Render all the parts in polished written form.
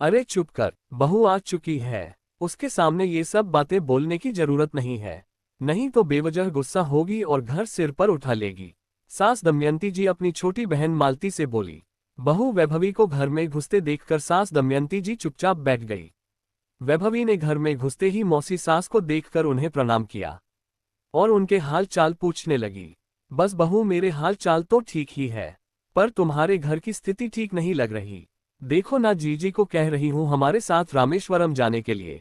अरे चुप कर, बहू आ चुकी है, उसके सामने ये सब बातें बोलने की जरूरत नहीं है, नहीं तो बेवजह गुस्सा होगी और घर सिर पर उठा लेगी। सास दमयंती जी अपनी छोटी बहन मालती से बोली। बहू वैभवी को घर में घुसते देखकर सास दमयंती जी चुपचाप बैठ गई। वैभवी ने घर में घुसते ही मौसी सास को देखकर उन्हें प्रणाम किया और उनके हाल चाल पूछने लगी। बस बहू, मेरे हाल चाल तो ठीक ही है, पर तुम्हारे घर की स्थिति ठीक नहीं लग रही। देखो ना, जीजी को कह रही हूँ हमारे साथ रामेश्वरम जाने के लिए,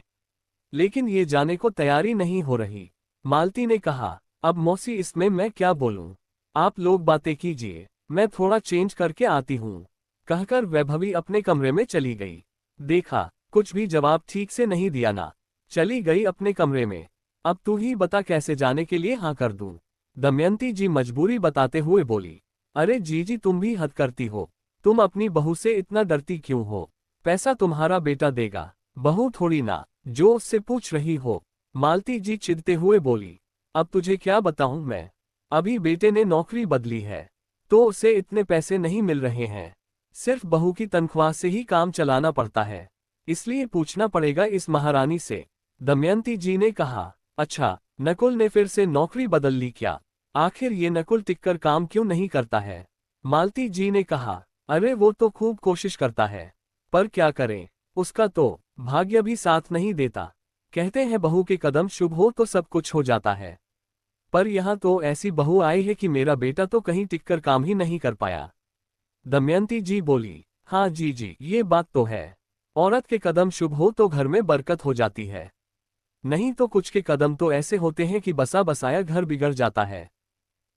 लेकिन ये जाने को तैयारी नहीं हो रही। मालती ने कहा। अब मौसी, इसमें मैं क्या बोलूं, आप लोग बातें कीजिए, मैं थोड़ा चेंज करके आती हूँ, कहकर वैभवी अपने कमरे में चली गई। देखा, कुछ भी जवाब ठीक से नहीं दिया ना, चली गई अपने कमरे में। अब तू ही बता कैसे जाने के लिए हाँ कर दूं? दमयंती जी मजबूरी बताते हुए बोली। अरे जीजी, तुम भी हद करती हो, तुम अपनी बहू से इतना डरती क्यों हो? पैसा तुम्हारा बेटा देगा, बहू थोड़ी ना जो उससे पूछ रही हो। मालती जी चिढ़ते हुए बोली। अब तुझे क्या बताऊं मैं, अभी बेटे ने नौकरी बदली है तो उसे इतने पैसे नहीं मिल रहे हैं, सिर्फ बहू की तनख्वाह से ही काम चलाना पड़ता है, इसलिए पूछना पड़ेगा इस महारानी से। दमयंती जी ने कहा। अच्छा, नकुल ने फिर से नौकरी बदल ली क्या? आखिर ये नकुल टिककर काम क्यों नहीं करता है? मालती जी ने कहा। अरे वो तो खूब कोशिश करता है, पर क्या करें, उसका तो भाग्य भी साथ नहीं देता। कहते हैं बहू के कदम शुभ हो तो सब कुछ हो जाता है, पर यहाँ तो ऐसी बहू आई है कि मेरा बेटा तो कहीं टिककर काम ही नहीं कर पाया। दमयंती जी बोली। हाँ जी, ये बात तो है, औरत के कदम शुभ हो तो घर में बरकत हो जाती है, नहीं तो कुछ के कदम तो ऐसे होते हैं कि बसा बसाया घर बिगड़ जाता है।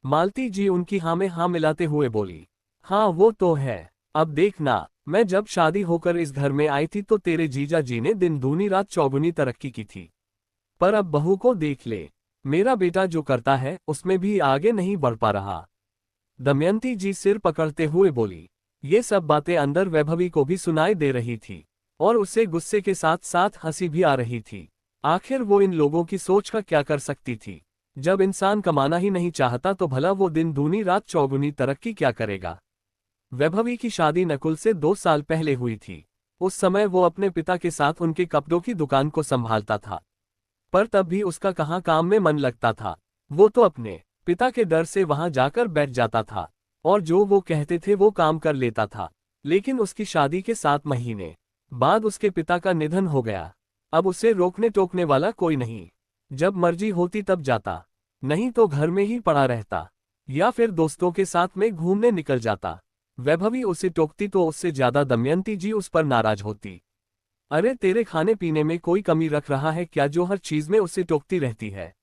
मालती जी उनकी हाँ में हाँ मिलाते हुए बोली। हाँ वो तो है, अब देखना, मैं जब शादी होकर इस घर में आई थी तो तेरे जीजा जी ने दिन दूनी रात चौगुनी तरक्की की थी, पर अब बहू को देख ले, मेरा बेटा जो करता है उसमें भी आगे नहीं बढ़ पा रहा। दमयंती जी सिर पकड़ते हुए बोली। ये सब बातें अंदर वैभवी को भी सुनाई दे रही थी और उसे गुस्से के साथ साथ हंसी भी आ रही थी। आखिर वो इन लोगों की सोच का क्या कर सकती थी? जब इंसान कमाना ही नहीं चाहता तो भला वो दिन दूनी रात चौगुनी तरक्की क्या करेगा? वैभवी की शादी नकुल से 2 साल पहले हुई थी। उस समय वो अपने पिता के साथ उनके कपड़ों की दुकान को संभालता था, पर तब भी उसका कहाँ काम में मन लगता था। वो तो अपने पिता के डर से वहां जाकर बैठ जाता था और जो वो कहते थे वो काम कर लेता था। लेकिन उसकी शादी के 7 महीने बाद उसके पिता का निधन हो गया। अब उसे रोकने टोकने वाला कोई नहीं, जब मर्जी होती तब जाता, नहीं तो घर में ही पड़ा रहता या फिर दोस्तों के साथ में घूमने निकल जाता। वैभवी उसे टोकती तो उससे ज्यादा दमयंती जी उस पर नाराज होती। अरे तेरे खाने पीने में कोई कमी रख रहा है क्या जो हर चीज में उसे टोकती रहती है?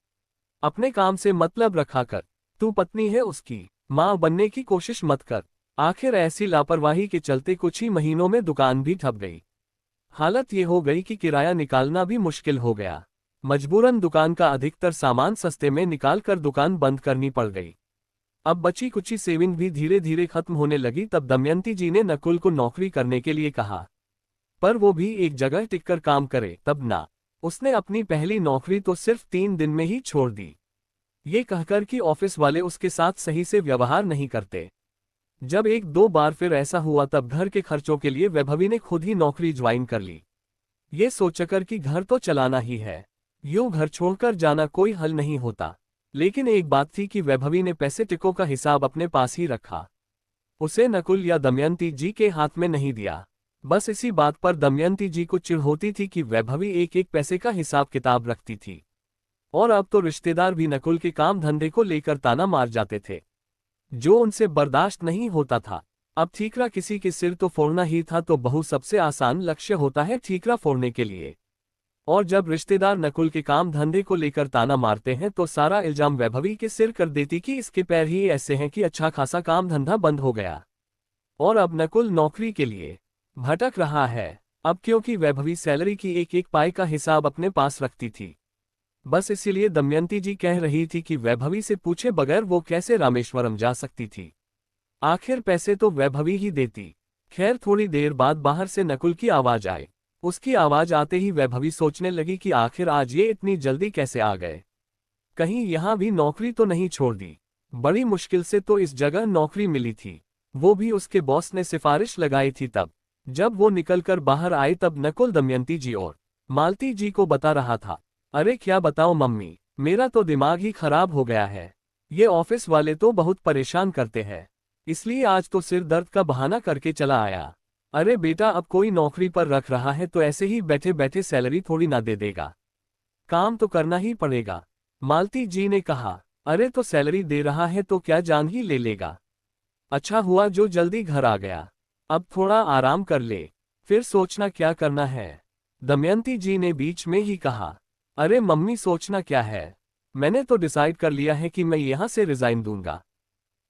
अपने काम से मतलब रखा कर, तू पत्नी है उसकी, मां बनने की कोशिश मत कर। आखिर ऐसी लापरवाही के चलते कुछ ही महीनों में दुकान भी ठप गई। हालत ये हो गई कि किराया निकालना भी मुश्किल हो गया। मजबूरन दुकान का अधिकतर सामान सस्ते में निकाल कर दुकान बंद करनी पड़ गई। अब बची कुची सेविंग भी धीरे धीरे खत्म होने लगी। तब दमयंती जी ने नकुल को नौकरी करने के लिए कहा, पर वो भी एक जगह टिककर काम करे तब ना। उसने अपनी पहली नौकरी तो सिर्फ 3 दिन में ही छोड़ दी, ये कहकर कि ऑफिस वाले उसके साथ सही से व्यवहार नहीं करते। जब 1-2 बार फिर ऐसा हुआ तब घर के खर्चों के लिए वैभवी ने खुद ही नौकरी ज्वाइन कर ली, ये सोचकर कि घर तो चलाना ही है, यूं घर छोड़कर जाना कोई हल नहीं होता। लेकिन एक बात थी कि वैभवी ने पैसे टिकों का हिसाब अपने पास ही रखा, उसे नकुल या दमयंती जी के हाथ में नहीं दिया। बस इसी बात पर दमयंती जी को चिढ़ होती थी कि वैभवी एक एक पैसे का हिसाब किताब रखती थी। और अब तो रिश्तेदार भी नकुल के काम धंधे को लेकर ताना मार जाते थे, जो उनसे बर्दाश्त नहीं होता था। अब ठीकरा किसी के सिर तो फोड़ना ही था, तो बहू सबसे आसान लक्ष्य होता है ठीकरा फोड़ने के लिए। और जब रिश्तेदार नकुल के काम धंधे को लेकर ताना मारते हैं तो सारा इल्जाम वैभवी के सिर कर देती कि इसके पैर ही ऐसे हैं कि अच्छा खासा काम धंधा बंद हो गया और अब नकुल नौकरी के लिए भटक रहा है। अब क्योंकि वैभवी सैलरी की एक एक पाई का हिसाब अपने पास रखती थी, बस इसीलिए दमयंती जी कह रही थी कि वैभवी से पूछे बगैर वो कैसे रामेश्वरम जा सकती थी। आखिर पैसे तो वैभवी ही देती। खैर थोड़ी देर बाद बाहर से नकुल की आवाज आई। उसकी आवाज आते ही वैभवी सोचने लगी कि आखिर आज ये इतनी जल्दी कैसे आ गए, कहीं यहां भी नौकरी तो नहीं छोड़ दी। बड़ी मुश्किल से तो इस जगह नौकरी मिली थी, वो भी उसके बॉस ने सिफारिश लगाई थी तब। जब वो निकलकर बाहर आए तब नकुल दमयंती जी और मालती जी को बता रहा था। अरे क्या बताओ मम्मी, मेरा तो दिमाग ही खराब हो गया है। ये ऑफिस वाले तो बहुत परेशान करते हैं, इसलिए आज तो सिर दर्द का बहाना करके चला आया। अरे बेटा, अब कोई नौकरी पर रख रहा है तो ऐसे ही बैठे बैठे सैलरी थोड़ी ना दे देगा, काम तो करना ही पड़ेगा। मालती जी ने कहा, अरे तो सैलरी दे रहा है तो क्या जान ही ले लेगा। अच्छा हुआ जो जल्दी घर आ गया, अब थोड़ा आराम कर ले, फिर सोचना क्या करना है। दमयंती जी ने बीच में ही कहा, अरे मम्मी सोचना क्या है, मैंने तो डिसाइड कर लिया है कि मैं यहाँ से रिजाइन दूंगा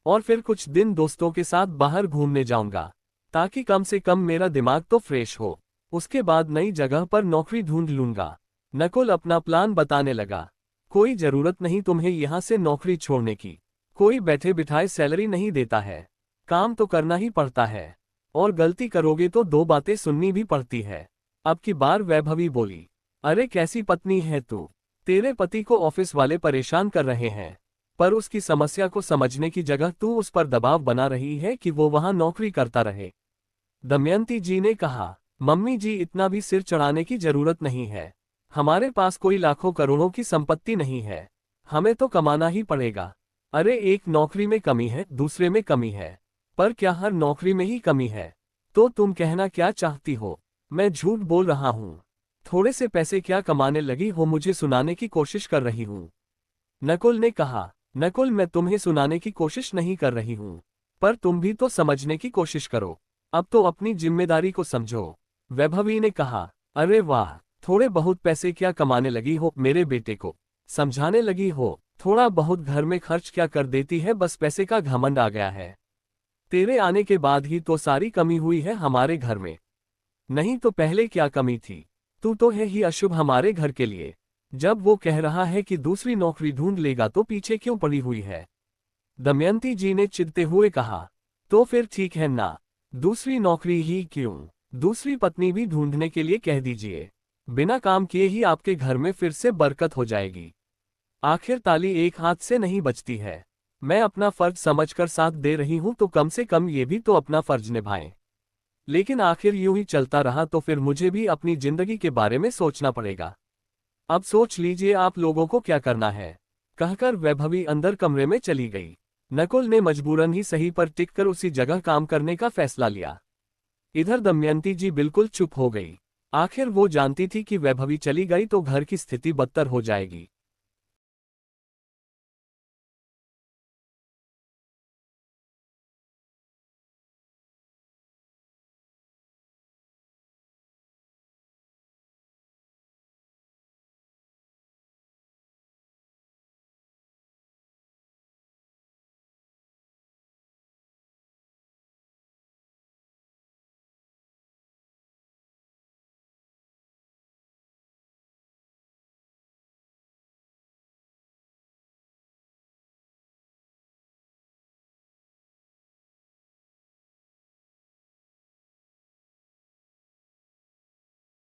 और फिर कुछ दिन दोस्तों के साथ बाहर घूमने जाऊंगा, ताकि कम से कम मेरा दिमाग तो फ्रेश हो। उसके बाद नई जगह पर नौकरी ढूंढ लूंगा। नकुल अपना प्लान बताने लगा। कोई जरूरत नहीं तुम्हें यहाँ से नौकरी छोड़ने की, कोई बैठे बिठाए सैलरी नहीं देता है, काम तो करना ही पड़ता है, और गलती करोगे तो दो बातें सुननी भी पड़ती है। अब की बार वैभवी बोली, अरे कैसी पत्नी है तू, तेरे पति को ऑफिस वाले परेशान कर रहे हैं, पर उसकी समस्या को समझने की जगह तू उस पर दबाव बना रही है कि वो वहां नौकरी करता रहे। दमयंती जी ने कहा, मम्मी जी इतना भी सिर चढ़ाने की जरूरत नहीं है, हमारे पास कोई लाखों करोड़ों की संपत्ति नहीं है, हमें तो कमाना ही पड़ेगा। अरे एक नौकरी में कमी है, दूसरे में कमी है, पर क्या हर नौकरी में ही कमी है? तो तुम कहना क्या चाहती हो? मैं झूठ बोल रहा हूँ? थोड़े से पैसे क्या कमाने लगी हो मुझे सुनाने की कोशिश कर रही हूँ? नकुल ने कहा, नकुल मैं तुम्हें सुनाने की कोशिश नहीं कर रही हूँ, पर तुम भी तो समझने की कोशिश करो, अब तो अपनी जिम्मेदारी को समझो। वैभवी ने कहा, अरे वाह, थोड़े बहुत पैसे क्या कमाने लगी हो, मेरे बेटे को समझाने लगी हो, थोड़ा बहुत घर में खर्च क्या कर देती है, बस पैसे का घमंड आ गया है। तेरे आने के बाद ही तो सारी कमी हुई है हमारे घर में, नहीं तो पहले क्या कमी थी? तू तो है ही अशुभ हमारे घर के लिए। जब वो कह रहा है कि दूसरी नौकरी ढूंढ लेगा तो पीछे क्यों पड़ी हुई है? दमयंती जी ने चिढ़ते हुए कहा, तो फिर ठीक है ना, दूसरी नौकरी ही क्यों, दूसरी पत्नी भी ढूंढने के लिए कह दीजिए, बिना काम किए ही आपके घर में फिर से बरकत हो जाएगी। आखिर ताली एक हाथ से नहीं बजती है, मैं अपना फर्ज समझकर साथ दे रही हूं तो कम से कम ये भी तो अपना फर्ज निभाएं। लेकिन आखिर यूं ही चलता रहा तो फिर मुझे भी अपनी जिंदगी के बारे में सोचना पड़ेगा। अब सोच लीजिए आप लोगों को क्या करना है। कहकर वैभवी अंदर कमरे में चली गई। नकुल ने मजबूरन ही सही पर टिककर उसी जगह काम करने का फैसला लिया। इधर दमयंती जी बिल्कुल चुप हो गई। आखिर वो जानती थी कि वैभवी चली गई तो घर की स्थिति बदतर हो जाएगी।